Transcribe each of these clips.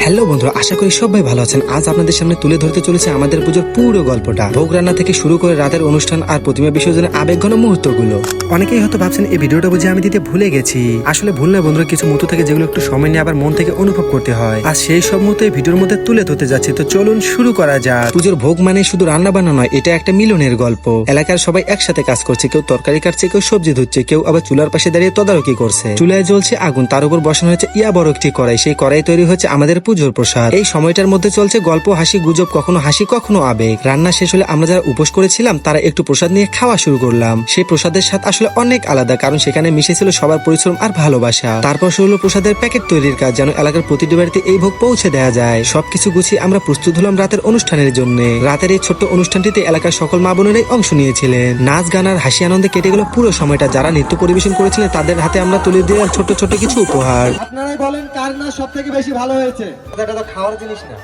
Hello বন্ধুরা, আশা করি সবাই ভালো আছেন। আজ আপনাদের সামনে তুলে ধরতে চলেছে আমাদের পুজোর পুরো গল্পটা, ভোগ রান্না থেকে শুরু করে রাতের অনুষ্ঠান আর প্রতিমা বিসর্জনের আবেগঘন মুহূর্তগুলো। অনেকেই হয়তো ভাবছেন এই ভিডিওটা বুঝে আমি দিতে ভুলে গেছি। আসলে ভুল নয় বন্ধুরা, কিছু মুহূর্ত থেকে যেগুলো একটু সময় নিয়ে আবার মন থেকে অনুভব করতে হয়, আর সেই সব মুহূর্ত এই ভিডিওর মধ্যে তুলে ধরতে যাচ্ছি। তো চলুন শুরু করা যাক। পুজোর ভোগ মানে শুধু রান্না বান্না নয়, এটা একটা মিলনের গল্প। এলাকার সবাই একসাথে কাজ করছে, কেউ তরকারি কাটছে, কেউ সবজি ধুচ্ছে, কেউ আবার চুলার পাশে দাঁড়িয়ে তদারকি করছে। চুলায় জ্বলছে আগুন, তার উপর বসানো হয়েছে ইয়া বড় একটি কড়াই। সেই কড়াই তৈরি হচ্ছে আমাদের পুজোর প্রসাদ। এই সময়টার মধ্যে চলছে গল্প, হাসি, গুজব, কখনো হাসি কখনো আবেগ। রান্না শেষ হলে আমরা যারা উপোস করেছিলাম তারা একটু প্রসাদ নিয়ে খাওয়া শুরু করলাম। সেই প্রসাদের স্বাদ আসলে অনেক আলাদা, কারণ সেখানে মিশেছিল সবার পরিশ্রম আর ভালোবাসা। তারপর শুরু হলো প্রসাদের প্যাকেট তৈরির কাজ, যেন এলাকার প্রতিটি বাড়িতে এই ভোগ পৌঁছে দেওয়া যায়। সবকিছু গুছিয়ে আমরা প্রস্তুত হলাম রাতের অনুষ্ঠানের জন্য। রাতের এই ছোট্ট অনুষ্ঠানটিতে এলাকার সকল মা বোনেরাই অংশ নিয়েছিলেন। নাচ গান আর হাসি আনন্দে কেটে গেল পুরো সময়টা। যারা নৃত্য পরিবেশন করেছিলেন তাদের হাতে আমরা তুলে দিলাম ছোট্ট ছোট্ট কিছু উপহার। আপনারাই বলেন কার নাচ সব থেকে বেশি ভালো হয়েছে? এটা তো খাওয়ার জিনিস না।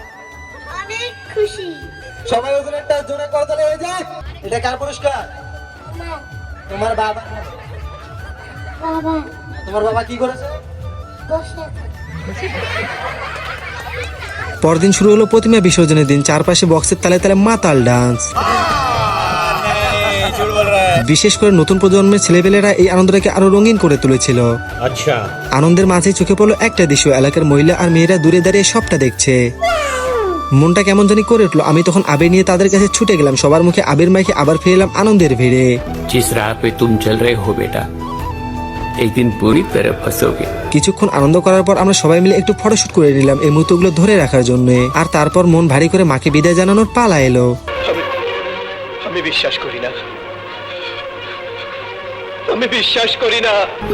অনেক খুশি। সবাই ওজন একটা জোরে করতালি হয়ে যায়। এটা কার পুরস্কার? মা, তোমার বাবা। বাবা তোমার বাবা কি করেছে? বসে আছে। পরদিন শুরু হলো প্রতিমা বিসর্জনের দিন। চারপাশে বক্সের তালে তালে মাতাল ডান্স। বিশেষ করে নতুন প্রজন্মের ছেলেপেলেরা এই আনন্দটাকে আরো রঙিন করে তুলেছিল। আচ্ছা, আনন্দের মাঝে চোখে পড়লো একটা দৃশ্য, এলাকার মহিলা আর মেয়েরা দূরে দাঁড়িয়ে সবটা দেখছে। মনটা কেমন জানি করে উঠলো। আমি তখন আবির নিয়ে তাদের কাছে ছুটে গেলাম। সবার মুখে আবির মাইকে আবার ফিরে এলাম আনন্দের ভিড়ে। जिस राह पे तुम चल रहे हो बेटा, एक दिन पूरी तरह फंसोगे। কিছুক্ষণ আনন্দ করার পর আমরা সবাই মিলে একটু ফটোশুট করে নিলাম এই মুহূর্তগুলো ধরে রাখার জন্য। আর তারপর মন ভারী করে মাকে বিদায় জানানোর পালা এলো। আমি বিশ্বাস করি না, আমি বিশ্বাস করি না।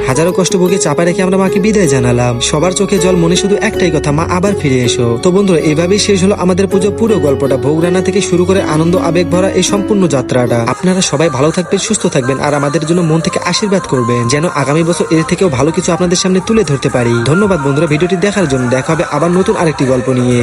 হাজারো কষ্ট ভোগে চাপা রেখে আমরা মাকে বিদায় জানালাম। সবার চোখে জল, মনে শুধু একটাই কথা, মা আবার ফিরে এসো। তো বন্ধুরা, এইভাবেই শেষ হলো আমাদের পুজো পুরো গল্পটা। ভোগ রান্না থেকে শুরু করে আনন্দ আবেগ ভরা এই সম্পূর্ণ যাত্রাটা। আপনারা সবাই ভালো থাকবেন, সুস্থ থাকবেন, আর আমাদের জন্য মন থেকে আশীর্বাদ করবেন, যেন আগামী বছর এর থেকেও ভালো কিছু আপনাদের সামনে তুলে ধরতে পারি। ধন্যবাদ বন্ধুরা ভিডিওটি দেখার জন্য। দেখা হবে আবার নতুন আরেকটি গল্প নিয়ে।